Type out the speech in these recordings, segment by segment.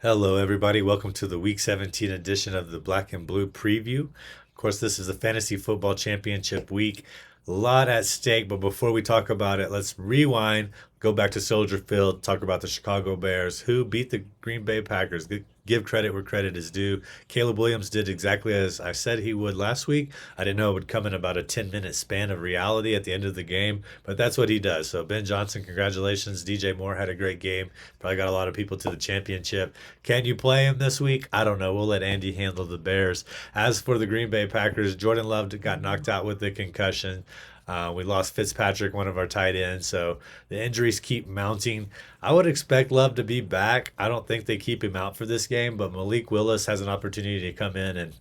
Hello, everybody. Welcome to the Week 17 edition of the Black and Blue Preview. Of course, this is the Fantasy Football Championship week. A lot at stake, but before we talk about it, let's rewind, go back to Soldier Field, talk about the Chicago Bears, who beat the Green Bay Packers. Give credit where credit is due. Caleb Williams did exactly as I said he would last week. I didn't know it would come in about a 10-minute span of reality at the end of the game, but that's what he does. So, Ben Johnson, congratulations. DJ Moore had a great game. Probably got a lot of people to the championship. Can you play him this week? I don't know. We'll let Andy handle the Bears. As for the Green Bay Packers, Jordan Love got knocked out with the concussion. We lost Fitzpatrick, one of our tight ends, so the injuries keep mounting. I would expect Love to be back. I don't think they keep him out for this game, but Malik Willis has an opportunity to come in and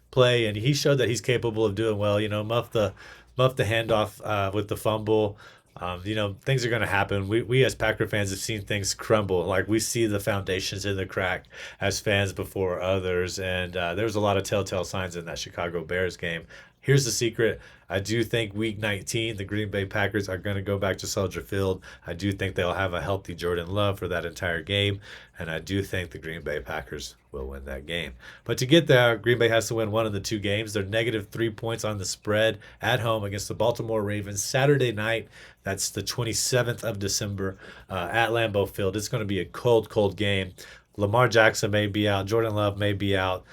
play, and he showed that he's capable of doing well. Muff the handoff with the fumble. Things are going to happen. We as Packer fans have seen things crumble. Like we see the foundations in the crack as fans before others, and there was a lot of telltale signs in that Chicago Bears game. Here's the secret. I do think week 19, the Green Bay Packers are going to go back to Soldier Field. I do think they'll have a healthy Jordan Love for that entire game. And I do think the Green Bay Packers will win that game. But to get there, Green Bay has to win one of the two games. They're negative 3 points on the spread at home against the Baltimore Ravens Saturday night. That's the 27th of December at Lambeau Field. It's going to be a cold, cold game. Lamar Jackson may be out. Jordan Love may be out.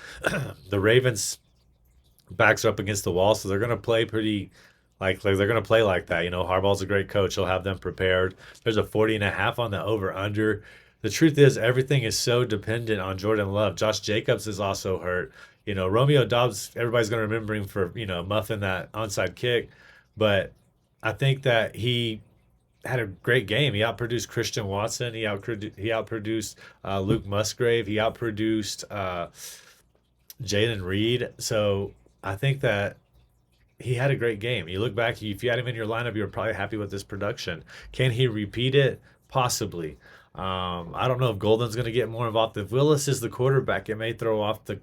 The Ravens backs are up against the wall, so they're going to play pretty like they're going to play like that. Harbaugh's a great coach. He'll have them prepared. There's a 40.5 on the over under. The truth is everything is so dependent on Jordan Love. Josh Jacobs is also hurt. Romeo Doubs, everybody's going to remember him for, muffing that onside kick, but I think that he had a great game. He outproduced Christian Watson. He outproduced Luke Musgrave. He outproduced Jalen Reed. So I think that he had a great game. You look back, if you had him in your lineup, you were probably happy with this production. Can he repeat it? Possibly. I don't know if Golden's going to get more involved. If Willis is the quarterback, it may throw off the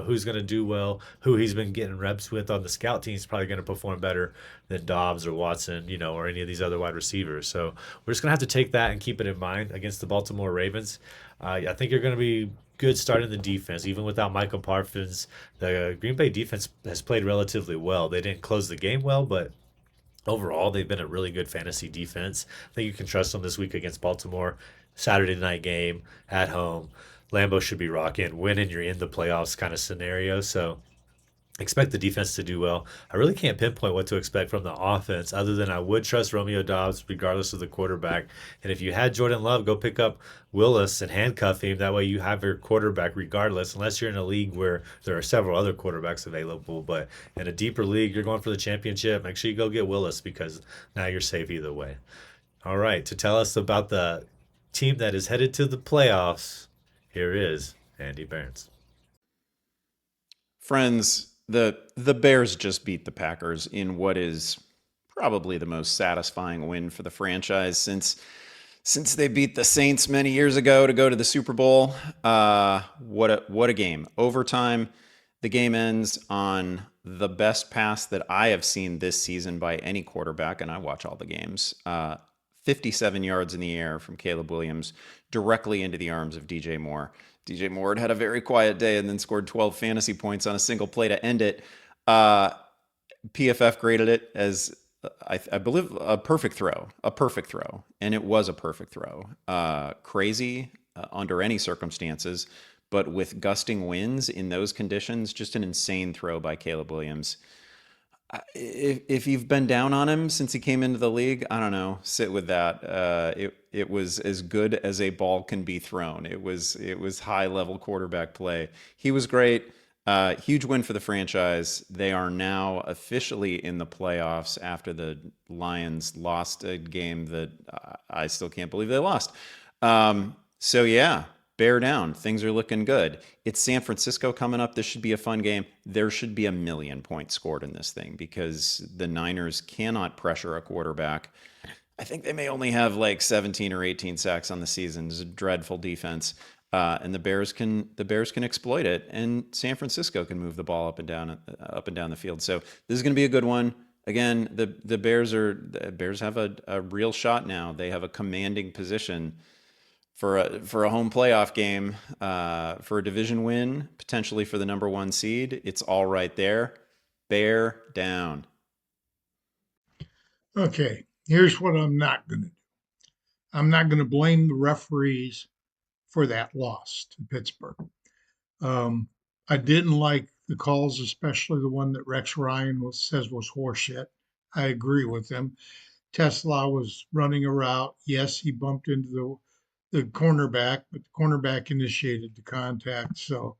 who's going to do well, who he's been getting reps with on the scout team is probably going to perform better than Dobbs or Watson, or any of these other wide receivers. So we're just going to have to take that and keep it in mind against the Baltimore Ravens. I think you're going to be good starting the defense, even without Michael Parsons. The Green Bay defense has played relatively well. They didn't close the game well, but overall, they've been a really good fantasy defense. I think you can trust them this week against Baltimore. Saturday night game at home. Lambeau should be rocking. Winning, you're in the playoffs kind of scenario. So expect the defense to do well. I really can't pinpoint what to expect from the offense other than I would trust Romeo Doubs regardless of the quarterback. And if you had Jordan Love, go pick up Willis and handcuff him. That way you have your quarterback regardless, unless you're in a league where there are several other quarterbacks available. But in a deeper league, you're going for the championship. Make sure you go get Willis because now you're safe either way. All right, to tell us about the team that is headed to the playoffs, here is Andy Behrens. Friends, the Bears just beat the Packers in what is probably the most satisfying win for the franchise since they beat the Saints many years ago to go to the Super Bowl. What a game. Overtime, the game ends on the best pass that I have seen this season by any quarterback, and I watch all the games. 57 yards in the air from Caleb Williams directly into the arms of DJ Moore. DJ Moore had a very quiet day and then scored 12 fantasy points on a single play to end it. PFF graded it as, I believe, a perfect throw, and it was a perfect throw. Crazy under any circumstances, but with gusting winds in those conditions, just an insane throw by Caleb Williams. If you've been down on him since he came into the league, I don't know, sit with that. It was as good as a ball can be thrown. It was high level quarterback play. He was great. Huge win for the franchise. They are now officially in the playoffs after the Lions lost a game that I still can't believe they lost. So yeah, bear down. Things are looking good. It's San Francisco coming up. This should be a fun game. There should be 1,000,000 points scored in this thing because the Niners cannot pressure a quarterback. I think they may only have like 17 or 18 sacks on the season. It's a dreadful defense. And the Bears can exploit it, and San Francisco can move the ball up and down the field. So this is going to be a good one. Again, the Bears have a real shot now. They have a commanding position. for a home playoff game, for a division win, potentially for the number one seed. It's all right there. Bear down. Okay, here's what I'm not going to do. I'm not going to blame the referees for that loss to Pittsburgh. Um, I didn't like the calls, especially the one that Rex Ryan says was horseshit. I agree with him. Tesla was running a route. Yes, he bumped into the cornerback, but the cornerback initiated the contact. So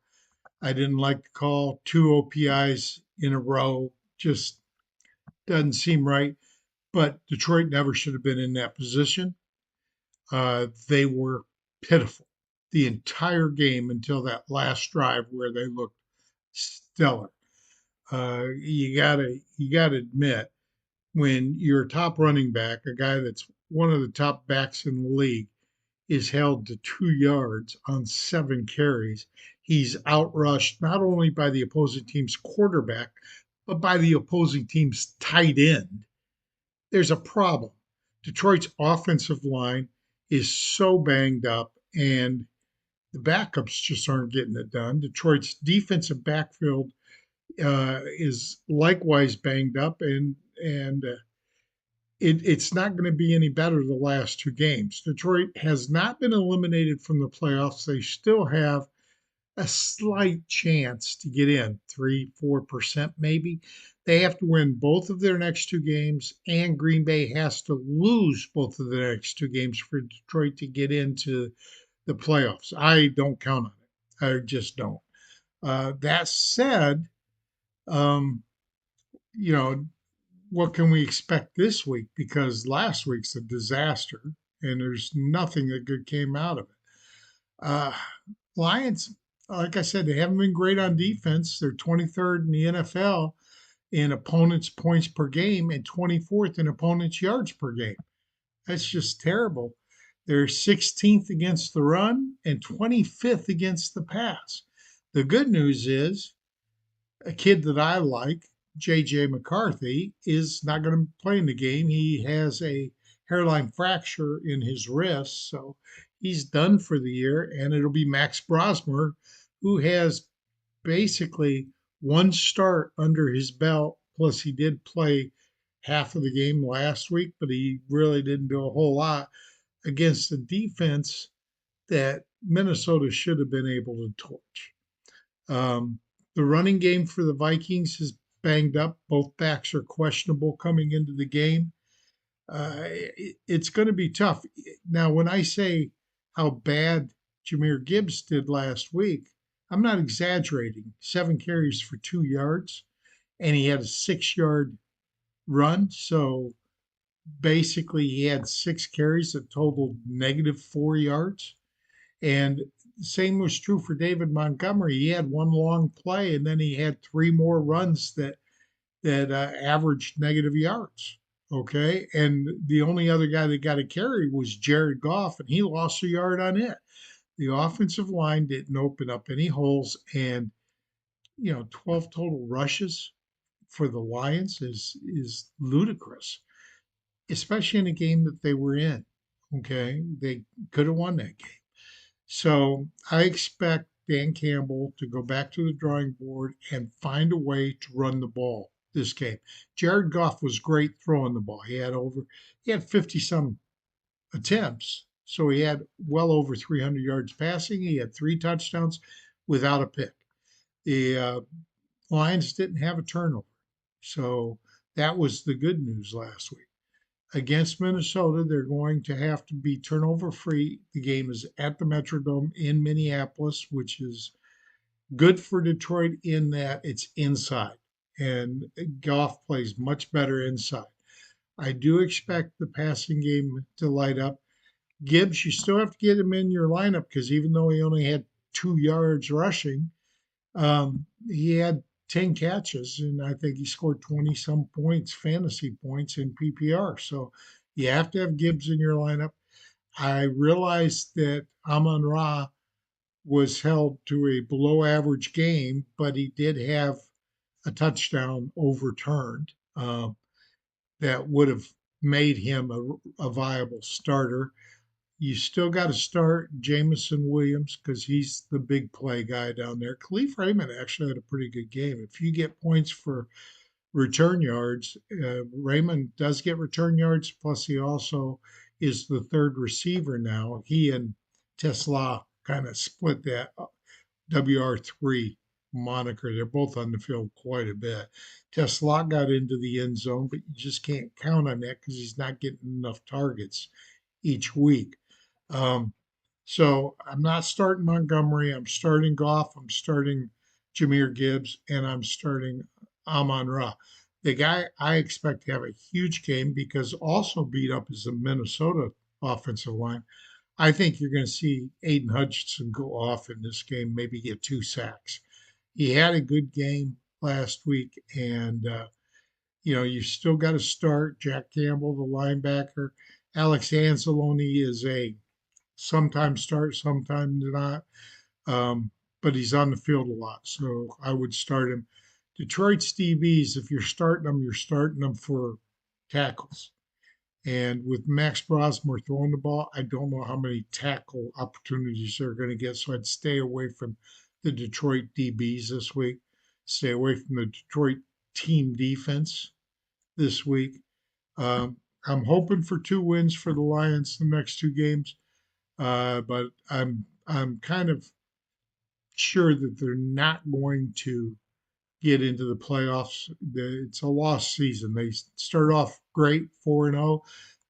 I didn't like the call. Two OPIs in a row just doesn't seem right. But Detroit never should have been in that position. They were pitiful the entire game until that last drive where they looked stellar. You gotta admit when your top running back, a guy that's one of the top backs in the league, is held to 2 yards on 7 carries, he's outrushed not only by the opposing team's quarterback, but by the opposing team's tight end. There's a problem. Detroit's offensive line is so banged up, and the backups just aren't getting it done. Detroit's defensive backfield is likewise banged up, and it's not going to be any better the last two games. Detroit has not been eliminated from the playoffs. They still have a slight chance to get in, 3-4% maybe. They have to win both of their next two games, and Green Bay has to lose both of their next two games for Detroit to get into the playoffs. I don't count on it. I just don't. That said, um, you know, what can we expect this week? Because last week's a disaster, and there's nothing that good came out of it. Uh, Lions, like I said, they haven't been great on defense. They're 23rd in the NFL in opponents' points per game and 24th in opponents' yards per game. That's just terrible. They're 16th against the run and 25th against the pass. The good news is a kid that I like, J.J. McCarthy, is not going to play in the game. He has a hairline fracture in his wrist, so he's done for the year. And it'll be Max Brosmer, who has basically one start under his belt. Plus, he did play half of the game last week, but he really didn't do a whole lot against the defense that Minnesota should have been able to torch. Um, the running game for the Vikings is banged up. Both backs are questionable coming into the game. It's going to be tough. Now, when I say how bad Jahmyr Gibbs did last week, I'm not exaggerating. 7 carries for 2 yards, and he had a 6 yard run. So basically, he had 6 carries that totaled -4 yards. And the same was true for David Montgomery. He had one long play, and then he had three more runs that averaged negative yards. Okay, and the only other guy that got a carry was Jared Goff, and he lost a yard on it. The offensive line didn't open up any holes, and 12 total rushes for the Lions is ludicrous, especially in a game that they were in. Okay, they could have won that game. So I expect Dan Campbell to go back to the drawing board and find a way to run the ball this game. Jared Goff was great throwing the ball. He had 50 some attempts, so he had well over 300 yards passing. He had 3 touchdowns without a pick. The Lions didn't have a turnover, so that was the good news last week. Against Minnesota, they're going to have to be turnover free. The game is at the Metrodome in Minneapolis, which is good for Detroit in that it's inside, and Goff plays much better inside. I do expect the passing game to light up. Gibbs, you still have to get him in your lineup because even though he only had 2 yards rushing, he had 10 catches, and I think he scored 20 some points, fantasy points in PPR. So you have to have Gibbs in your lineup. I realized that Amon Ra was held to a below average game, but he did have a touchdown overturned that would have made him a viable starter. You still got to start Jamison Williams because he's the big play guy down there. Khalif Raymond actually had a pretty good game. If you get points for return yards, Raymond does get return yards. Plus, he also is the third receiver now. He and Tesla kind of split that WR3 moniker. They're both on the field quite a bit. Tesla got into the end zone, but you just can't count on that because he's not getting enough targets each week. Um, so I'm not starting Montgomery. I'm starting Goff. I'm starting Jameer Gibbs, and I'm starting Amon Ra. The guy I expect to have a huge game because also beat up is the Minnesota offensive line. I think you're going to see Aiden Hutchinson go off in this game, maybe get 2 sacks. He had a good game last week, and you still got to start Jack Campbell, the linebacker. Alex Anzalone is a sometimes start, sometimes not, um, but he's on the field a lot, so I would start him. Detroit's DBs, if you're starting them for tackles. And with Max Brosmer throwing the ball, I don't know how many tackle opportunities they're going to get. So I'd stay away from the Detroit DBs this week. Stay away from the Detroit team defense this week. I'm hoping for 2 wins for the Lions the next 2 games, but I'm kind of sure that they're not going to get into the playoffs. It's a lost season. They start off great, 4-0.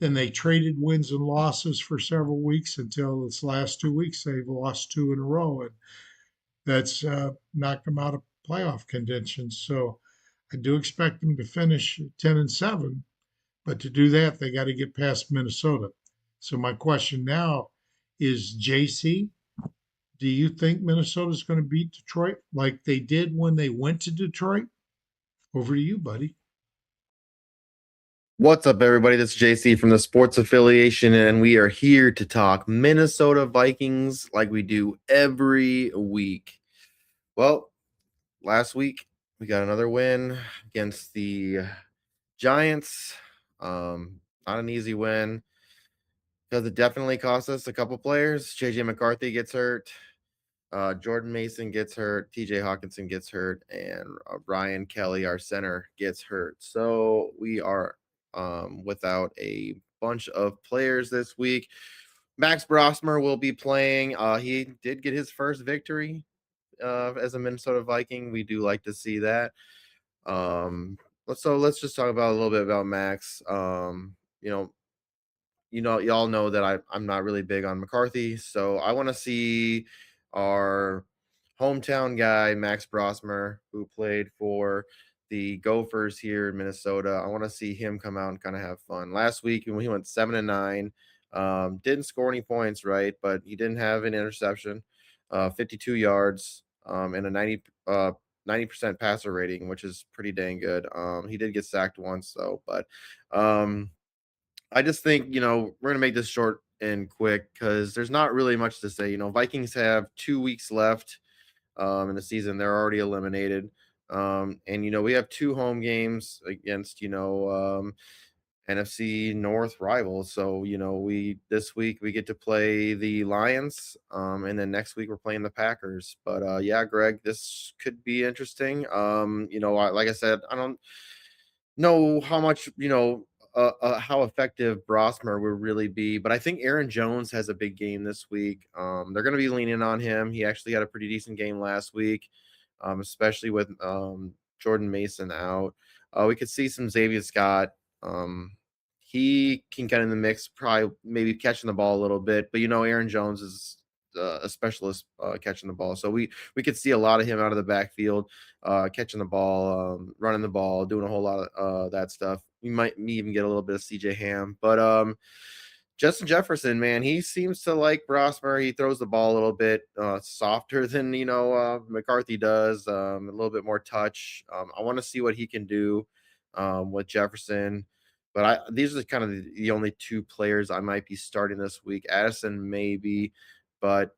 Then they traded wins and losses for several weeks until this last 2 weeks they've lost 2 in a row, and that's knocked them out of playoff contention. So I do expect them to finish 10-7, but to do that they got to get past Minnesota. So my question now is, JC, do you think Minnesota's going to beat Detroit like they did when they went to Detroit? Over to you, buddy. What's up, everybody? This is JC from the Sports Affiliation, and we are here to talk Minnesota Vikings like we do every week. Well, last week we got another win against the Giants. Not an easy win because it definitely cost us a couple players. JJ McCarthy gets hurt. Jordan Mason gets hurt, TJ Hawkinson gets hurt, and Brian Kelly, our center, gets hurt. So we are without a bunch of players this week. Max Brosmer will be playing. He did get his first victory as a Minnesota Viking. We do like to see that. So let's just talk about a little bit about Max. Y'all know that I'm not really big on McCarthy, so I want to see our hometown guy, Max Brosmer, who played for the Gophers here in Minnesota. I want to see him come out and kind of have fun. Last week, when he went 7-9, didn't score any points, right? But he didn't have an interception, 52 yards, and a 90% passer rating, which is pretty dang good. He did get sacked once, though, but I just think, we're going to make this short and quick because there's not really much to say. Vikings have 2 weeks left in the season. They're already eliminated. And we have 2 home games against, NFC North rivals. So, this week we get to play the Lions, and then next week we're playing the Packers. But yeah, Greg, this could be interesting. Like I said, I don't know how much, how effective Brosmer will really be, but I think Aaron Jones has a big game this week. They're going to be leaning on him. He actually had a pretty decent game last week, especially with Jordan Mason out. We could see some Xavier Scott. He can get in the mix, probably maybe catching the ball a little bit, but Aaron Jones is a specialist catching the ball, so we could see a lot of him out of the backfield, catching the ball, running the ball, doing a whole lot of that stuff. We might even get a little bit of CJ Ham, but Justin Jefferson, man, he seems to like Brosmer. He throws the ball a little bit softer than McCarthy does, a little bit more touch. I want to see what he can do with Jefferson. But these are kind of the only 2 players I might be starting this week. Addison maybe, but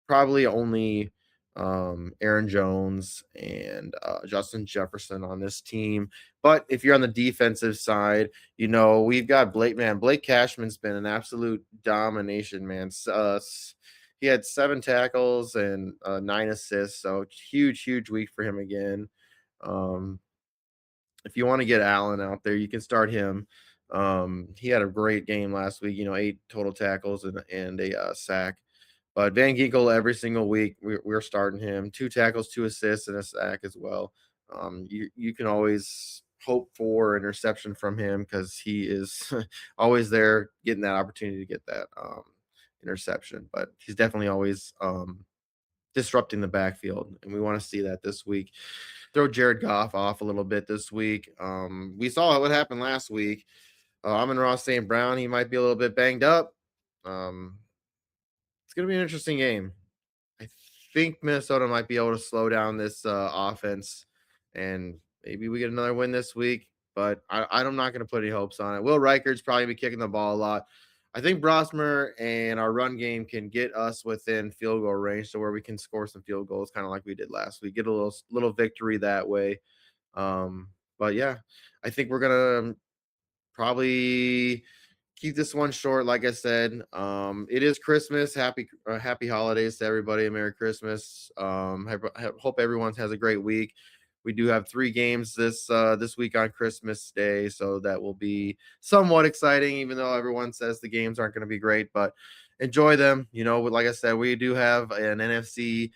probably only Aaron Jones and Justin Jefferson on this team. But if you're on the defensive side, we've got Blake Cashman's been an absolute domination, man. He had 7 tackles and 9 assists, so huge week for him again. If you want to get Allen out there, you can start him. He had a great game last week, 8 total tackles and a sack. But Van Ginkel, every single week, we're starting him. 2 tackles, 2 assists, and a sack as well. You can always hope for interception from him because he is always there getting that opportunity to get that interception. But he's definitely always disrupting the backfield, and we want to see that this week. Throw Jared Goff off a little bit this week. We saw what happened last week. Amon-Ra St. Brown, he might be a little bit banged up. It's going to be an interesting game. I think Minnesota might be able to slow down this offense, and maybe we get another win this week, but I'm not going to put any hopes on it. Will Reichard's probably going to be kicking the ball a lot. I think Brosmer and our run game can get us within field goal range to where we can score some field goals, kind of like we did last week. Get a little victory that way. But yeah, I think we're going to probably keep this one short. Like I said, it is Christmas. Happy holidays to everybody. Merry Christmas. Hope everyone has a great week. We do have 3 games this week on Christmas Day, so that will be somewhat exciting, even though everyone says the games aren't going to be great, but enjoy them. Like I said, we do have an NFC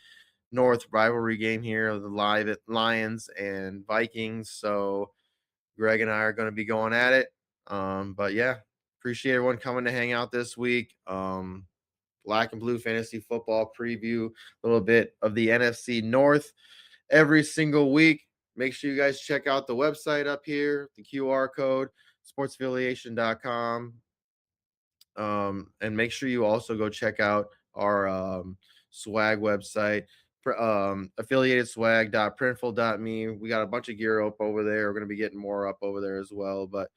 North rivalry game here, the Lions and Vikings, so Greg and I are going to be going at it. But yeah, appreciate everyone coming to hang out this week. Black and Blue Fantasy Football preview, a little bit of the NFC North every single week. Make sure you guys check out the website up here, the QR code, sportsaffiliation.com. And make sure you also go check out our swag website, affiliatedswag.printful.me. We got a bunch of gear up over there. We're going to be getting more up over there as well. But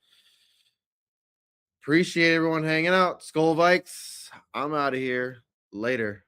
appreciate everyone hanging out. Skull Vikes, I'm out of here. Later.